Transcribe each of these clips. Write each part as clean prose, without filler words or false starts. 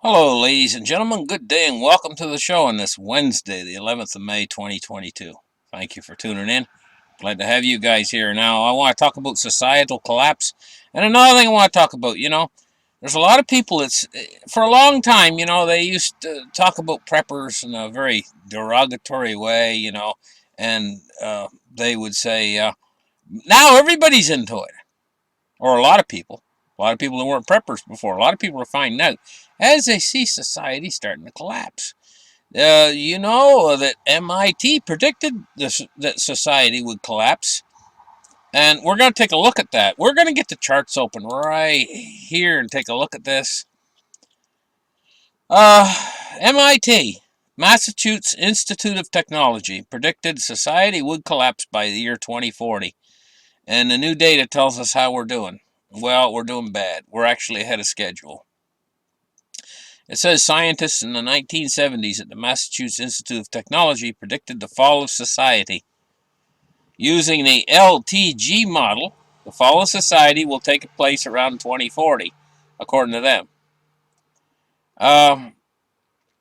Hello, ladies and gentlemen. Good day and welcome to the show on this Wednesday, the 11th of May, 2022. Thank you for tuning in. Glad to have you guys here. Now, I want to talk about societal collapse. And another thing I want to talk about, there's a lot of people that's, for a long time, they used to talk about preppers in a very derogatory way, and they would say, now everybody's into it, or a lot of people. A lot of people who weren't preppers before. A lot of people are finding out as they see society starting to collapse. You know that MIT predicted that society would collapse, and we're going to take a look at that. We're going to get the charts open right here and take a look at this. MIT, Massachusetts Institute of Technology, predicted society would collapse by the year 2040. And the new data tells us how we're doing. Well, we're doing bad. We're actually ahead of schedule. It says scientists in the 1970s at the Massachusetts Institute of Technology predicted the fall of society. Using the LTG model, the fall of society will take place around 2040, according to them.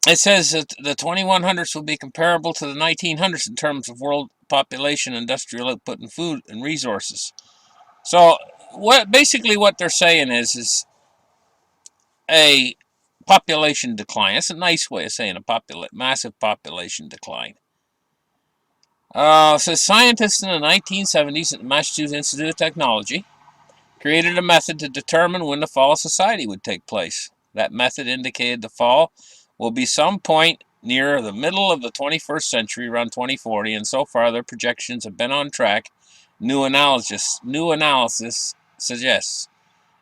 It says that the 2100s will be comparable to the 1900s in terms of world population, industrial output, and food and resources. So, what they're saying is a population decline. That's a nice way of saying a massive population decline. Says scientists in the 1970s at the Massachusetts Institute of Technology created a method to determine when the fall of society would take place. That method indicated the fall will be some point near the middle of the 21st century, around 2040, and so far their projections have been on track. New analysis suggests.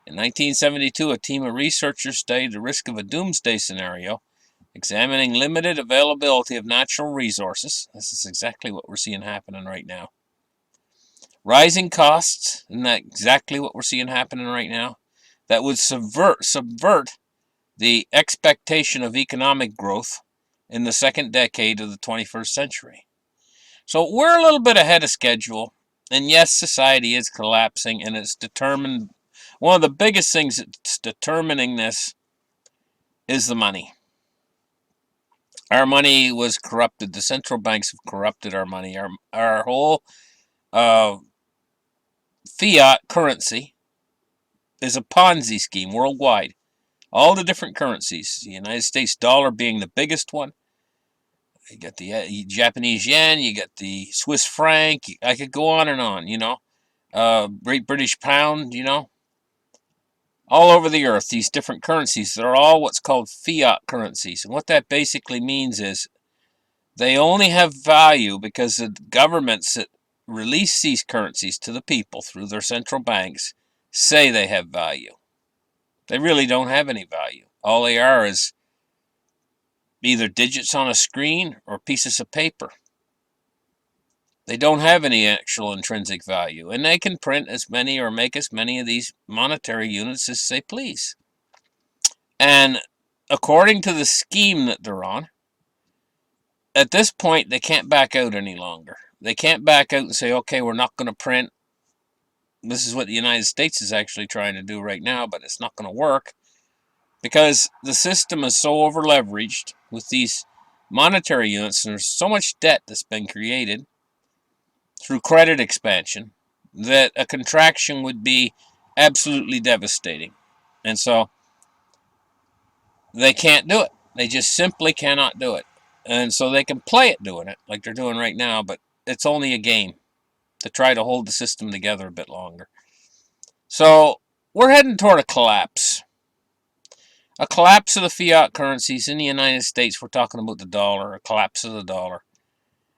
In 1972, a team of researchers studied the risk of a doomsday scenario, examining limited availability of natural resources. This is exactly what we're seeing happening right now. Rising costs, isn't that exactly what we're seeing happening right now? That would subvert the expectation of economic growth in the second decade of the 21st century. So we're a little bit ahead of schedule, and yes, society is collapsing, and it's determined. One of the biggest things that's determining this is the money. Our money was corrupted. The central banks have corrupted our money. Our whole fiat currency is a Ponzi scheme worldwide. All the different currencies, the United States dollar being the biggest one. You got the Japanese yen, you got the Swiss franc. I could go on and on, Great British pound, all over the earth, these different currencies. They're all what's called fiat currencies. And what that basically means is they only have value because the governments that release these currencies to the people through their central banks say they have value. They really don't have any value. All they are is either digits on a screen or pieces of paper. They don't have any actual intrinsic value, and they can print as many or make as many of these monetary units as they please. And according to the scheme that they're on, at this point, they can't back out any longer. They can't back out and say, okay, we're not going to print. This is what the United States is actually trying to do right now, but it's not going to work because the system is so over-leveraged with these monetary units, and there's so much debt that's been created through credit expansion that a contraction would be absolutely devastating. And so they can't do it. They just simply cannot do it. And so they can play at doing it like they're doing right now, but it's only a game to try to hold the system together a bit longer. So we're heading toward a collapse. A collapse of the fiat currencies in the United States. We're talking about the dollar, a collapse of the dollar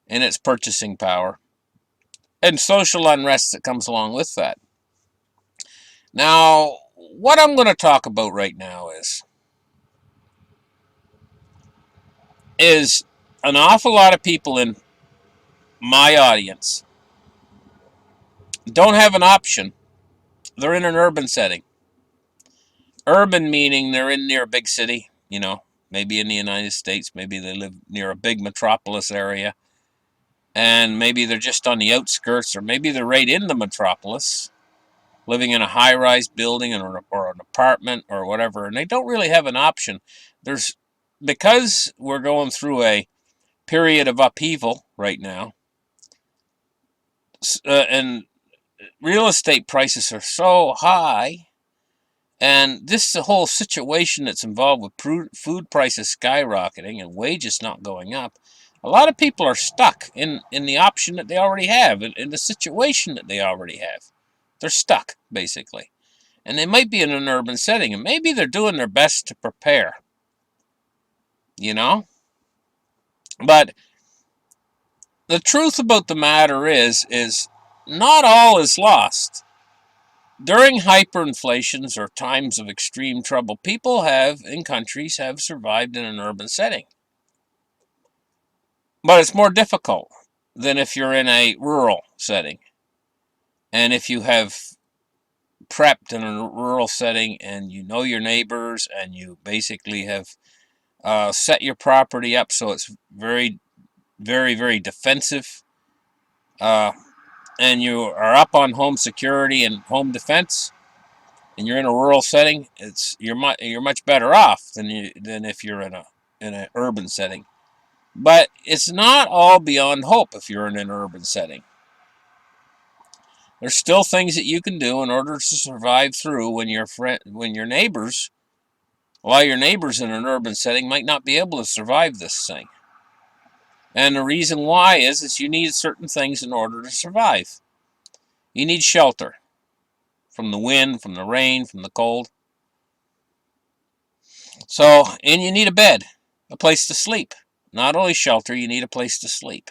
and its purchasing power, and social unrest that comes along with that. Now, what I'm going to talk about right now is an awful lot of people in my audience don't have an option. They're in an urban setting. Urban meaning they're in near a big city, maybe in the United States, maybe they live near a big metropolis area, and maybe they're just on the outskirts, or maybe they're right in the metropolis, living in a high-rise building or an apartment or whatever, and they don't really have an option. There's because we're going through a period of upheaval right now, and real estate prices are so high, and this whole situation that's involved with food prices skyrocketing and wages not going up. A lot of people are stuck in the option that they already have, in the situation that they already have. They're stuck, basically. And they might be in an urban setting, and maybe they're doing their best to prepare, you know? But the truth about the matter is not all is lost. During hyperinflations or times of extreme trouble, people in countries, have survived in an urban setting. But it's more difficult than if you're in a rural setting. And if you have prepped in a rural setting and you know your neighbors and you basically have set your property up so it's very, very, very defensive, uh, and you are up on home security and home defense, and you're in a rural setting, you're much better off than if you're in an urban setting. But it's not all beyond hope if you're in an urban setting. There's still things that you can do in order to survive through when your neighbors, while your neighbors in an urban setting might not be able to survive this thing. And the reason why is you need certain things in order to survive. You need shelter from the wind, from the rain, from the cold. And you need a bed, a place to sleep. Not only shelter, you need a place to sleep.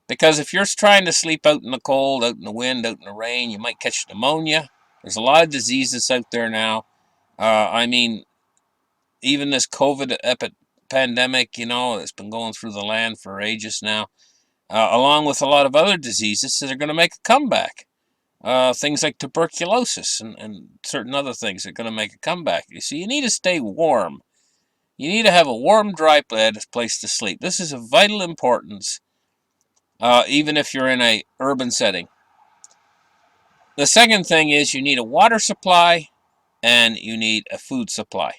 Because if you're trying to sleep out in the cold, out in the wind, out in the rain, you might catch pneumonia. There's a lot of diseases out there now. I mean, even this COVID pandemic, it's been going through the land for ages now, along with a lot of other diseases that are going to make a comeback. Things like tuberculosis and certain other things are going to make a comeback. You see, you need to stay warm. You need to have a warm, dry bed, a place to sleep. This is of vital importance, even if you're in an urban setting. The second thing is you need a water supply and you need a food supply.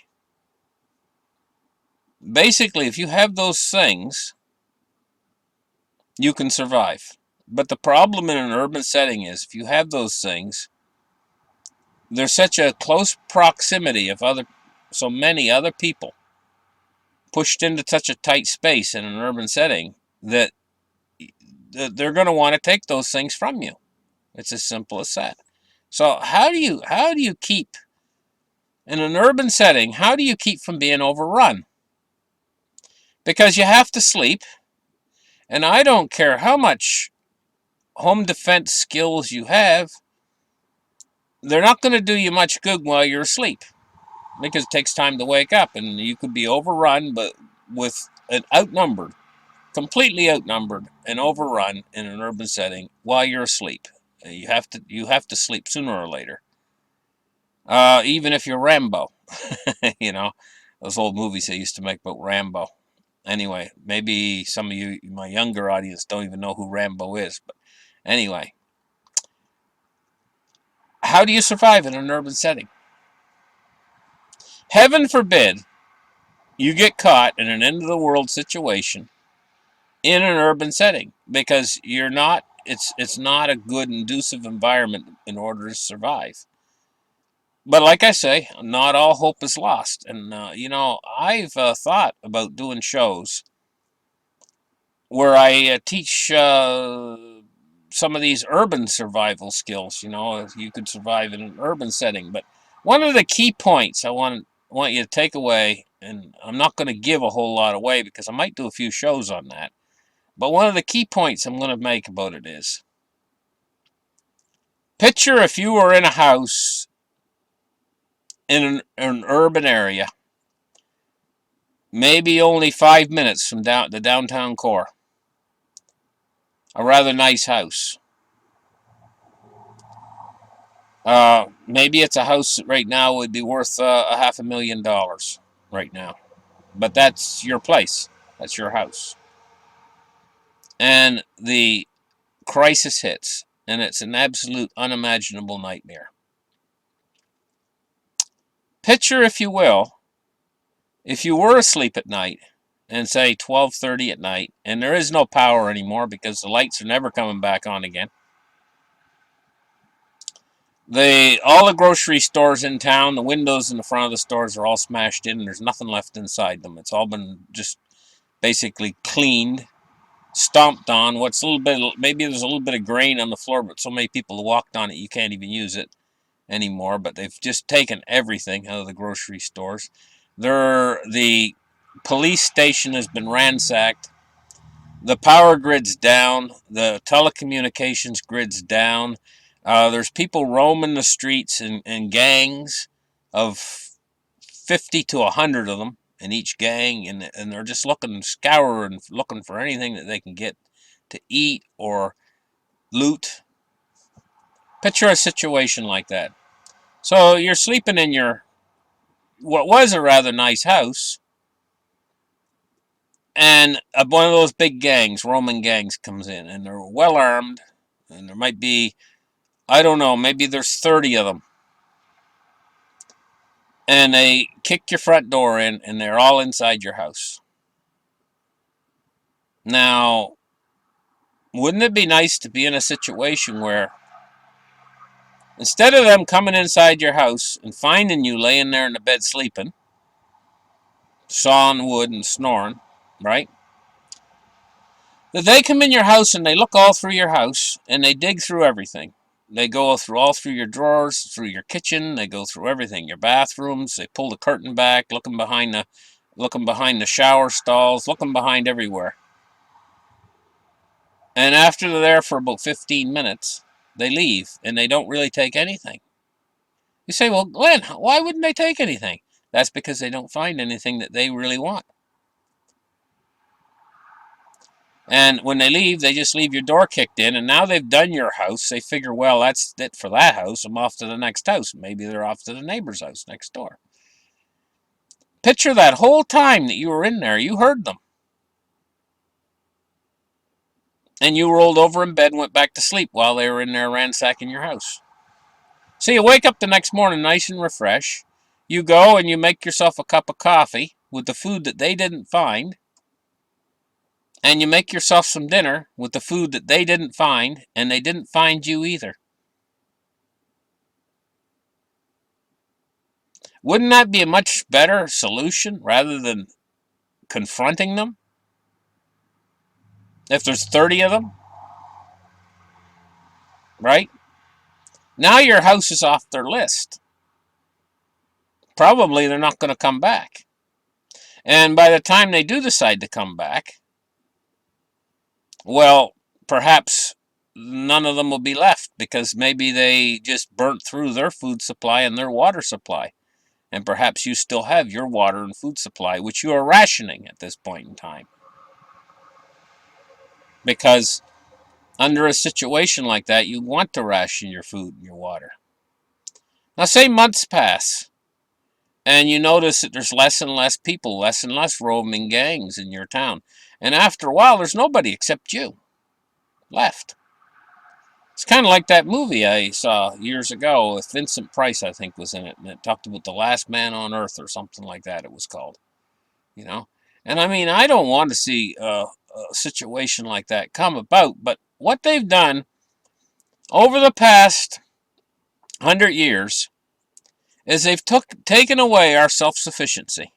Basically, if you have those things, you can survive. But the problem in an urban setting is if you have those things, there's such a close proximity of so many other people pushed into such a tight space in an urban setting that they're going to want to take those things from you. It's as simple as that. So how do you keep in an urban setting? How do you keep from being overrun? Because you have to sleep, and I don't care how much home defense skills you have, they're not going to do you much good while you're asleep, because it takes time to wake up, and you could be overrun, but with an completely outnumbered and overrun in an urban setting while you're asleep. You have to sleep sooner or later. Even if you're Rambo, those old movies they used to make about Rambo. Anyway, maybe some of you, my younger audience, don't even know who Rambo is. But anyway, how do you survive in an urban setting? Heaven forbid you get caught in an end of the world situation in an urban setting, because it's not a good inducive environment in order to survive. But like I say, not all hope is lost. And I've thought about doing shows where I teach some of these urban survival skills. If you could survive in an urban setting. But one of the key points I want you to take away, and I'm not going to give a whole lot away because I might do a few shows on that. But one of the key points I'm going to make about it is, picture if you were in a house in an urban area, maybe only 5 minutes from the downtown core. A rather nice house. Maybe it's a house that right now would be worth $500,000 right now. But that's your place. That's your house. And the crisis hits, and it's an absolute unimaginable nightmare. Picture, if you will, If you were asleep at night, and say 12:30 at night, and there is no power anymore because the lights are never coming back on again, all the grocery stores in town, the windows in the front of the stores are all smashed in, and there's nothing left inside them. It's all been just basically cleaned, stomped on. What's a little bit, maybe there's a little bit of grain on the floor, but so many people walked on it you can't even use it anymore. But they've just taken everything out of the grocery stores. The police station has been ransacked. The power grid's down. The telecommunications grid's down. There's people roaming the streets in gangs of 50 to 100 of them in each gang, and they're just scouring, looking for anything that they can get to eat or loot. Picture a situation like that. So you're sleeping in what was a rather nice house, and one of those big gangs, Roman gangs, comes in, and they're well armed, and there might be, I don't know, maybe there's 30 of them, and they kick your front door in, and they're all inside your house. Now, wouldn't it be nice to be in a situation where instead of them coming inside your house and finding you laying there in the bed sleeping, sawing wood and snoring, right? That they come in your house and they look all through your house and they dig through everything. They go all through your drawers, through your kitchen. They go through everything, your bathrooms. They pull the curtain back, looking behind the shower stalls, looking behind everywhere. And after they're there for about 15 minutes, they leave and they don't really take anything. You say, well, Glenn, why wouldn't they take anything? That's because they don't find anything that they really want. And when they leave, they just leave your door kicked in, and now they've done your house. They figure, well, that's it for that house. I'm off to the next house. Maybe they're off to the neighbor's house next door. Picture that whole time that you were in there, you heard them. And you rolled over in bed and went back to sleep while they were in there ransacking your house. So you wake up the next morning nice and refreshed. You go and you make yourself a cup of coffee with the food that they didn't find. And you make yourself some dinner with the food that they didn't find, and they didn't find you either. Wouldn't that be a much better solution rather than confronting them? If there's 30 of them, right? Now your house is off their list. Probably they're not going to come back. And by the time they do decide to come back, well, perhaps none of them will be left because maybe they just burnt through their food supply and their water supply. And perhaps you still have your water and food supply, which you are rationing at this point in time. Because under a situation like that, you want to ration your food and your water. Now, say months pass, and you notice that there's less and less people, less and less roaming gangs in your town. And after a while, there's nobody except you left. It's kind of like that movie I saw years ago with Vincent Price, I think, was in it. And it talked about the last man on earth or something like that it was called. You know? And I mean, I don't want to see a situation like that come about. But what they've done over the past 100 years is they've taken away our self-sufficiency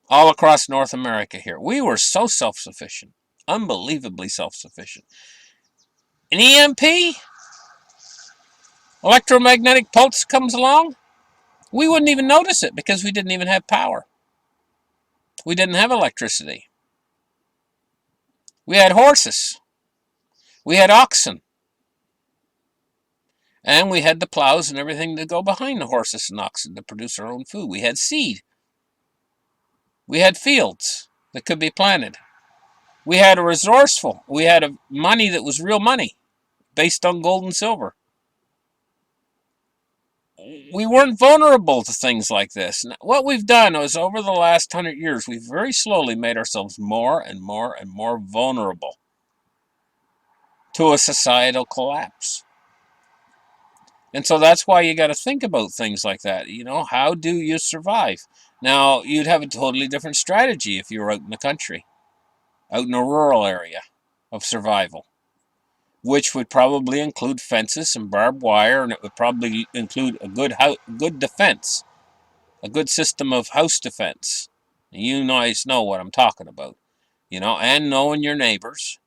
all across North America here. We were so self-sufficient, unbelievably self-sufficient. An EMP, electromagnetic pulse comes along, we wouldn't even notice it because we didn't even have power. We didn't have electricity. We had horses. We had oxen. And we had the plows and everything to go behind the horses and oxen to produce our own food. We had seed. We had fields that could be planted. We had we had a money that was real money based on gold and silver. We weren't vulnerable to things like this. And what we've done is over the last 100 years, we've very slowly made ourselves more and more and more vulnerable to a societal collapse. And so that's why you got to think about things like that. You know, how do you survive? Now, you'd have a totally different strategy if you were out in the country, out in a rural area of survival, which would probably include fences and barbed wire, and it would probably include a good defense, a good system of house defense. You guys know what I'm talking about, and knowing your neighbors.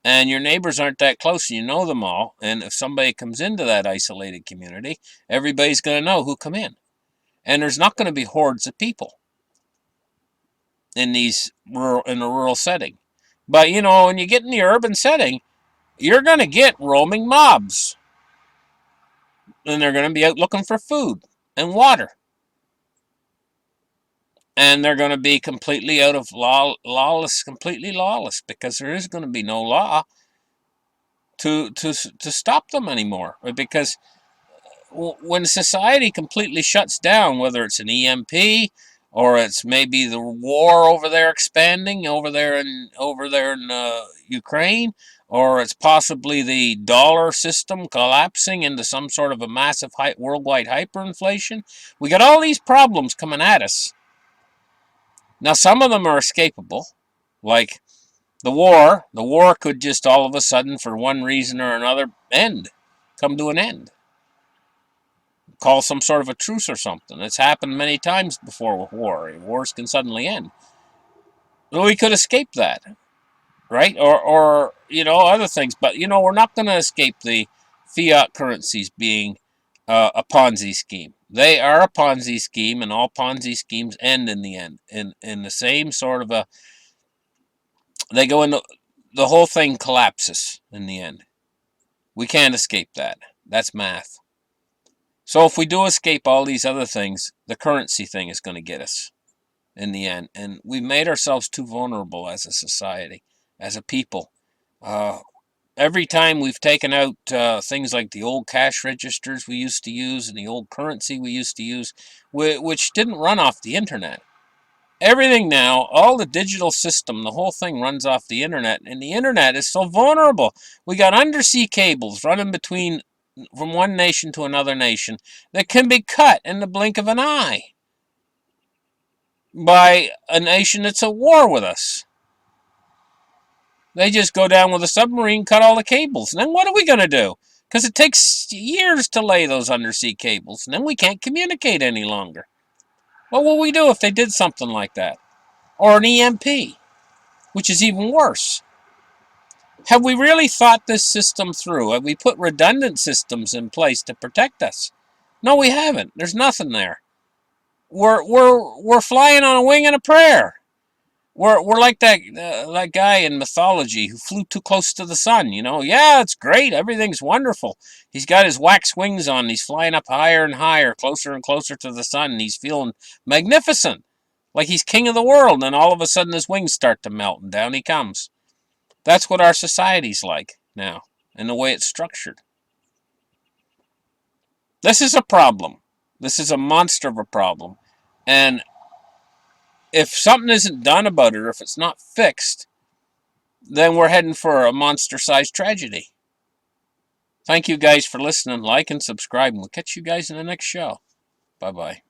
And your neighbors aren't that close, and you know them all. And if somebody comes into that isolated community, everybody's going to know who come in. And there's not going to be hordes of people in a rural setting. But when you get in the urban setting, you're going to get roaming mobs, and they're going to be out looking for food and water, and they're going to be completely out of completely lawless, because there is going to be no law to stop them anymore. Because when society completely shuts down, whether it's an EMP or it's maybe the war over there expanding over there in Ukraine, or it's possibly the dollar system collapsing into some sort of a massive worldwide hyperinflation, we got all these problems coming at us. Now, some of them are escapable, like the war. The war could just all of a sudden, for one reason or another, come to an end. Call some sort of a truce or something. It's happened many times before with war. Wars can suddenly end. Well, we could escape that, right? Or other things. But, we're not going to escape the fiat currencies being a Ponzi scheme. They are a Ponzi scheme, and all Ponzi schemes end in the end. In the same sort of they go into, the whole thing collapses in the end. We can't escape that. That's math. So if we do escape all these other things, the currency thing is going to get us in the end. And we've made ourselves too vulnerable as a society, as a people. Every time we've taken out things like the old cash registers we used to use and the old currency we used to use, which didn't run off the internet. Everything now, all the digital system, the whole thing runs off the internet, and the internet is so vulnerable. We got undersea cables running from one nation to another nation that can be cut in the blink of an eye by a nation that's at war with us. They just go down with a submarine, cut all the cables, and then what are we going to do? Because it takes years to lay those undersea cables, and then we can't communicate any longer. What will we do if they did something like that? Or an EMP, which is even worse. Have we really thought this system through? Have we put redundant systems in place to protect us? No, we haven't. There's nothing there. We're flying on a wing and a prayer. We're like that guy in mythology who flew too close to the sun. Yeah, it's great. Everything's wonderful. He's got his wax wings on. He's flying up higher and higher, closer and closer to the sun. And he's feeling magnificent, like he's king of the world. And all of a sudden, his wings start to melt, and down he comes. That's what our society's like now, and the way it's structured. This is a problem. This is a monster of a problem. And if something isn't done about it, or if it's not fixed, then we're heading for a monster-sized tragedy. Thank you guys for listening. Like and subscribe, and we'll catch you guys in the next show. Bye-bye.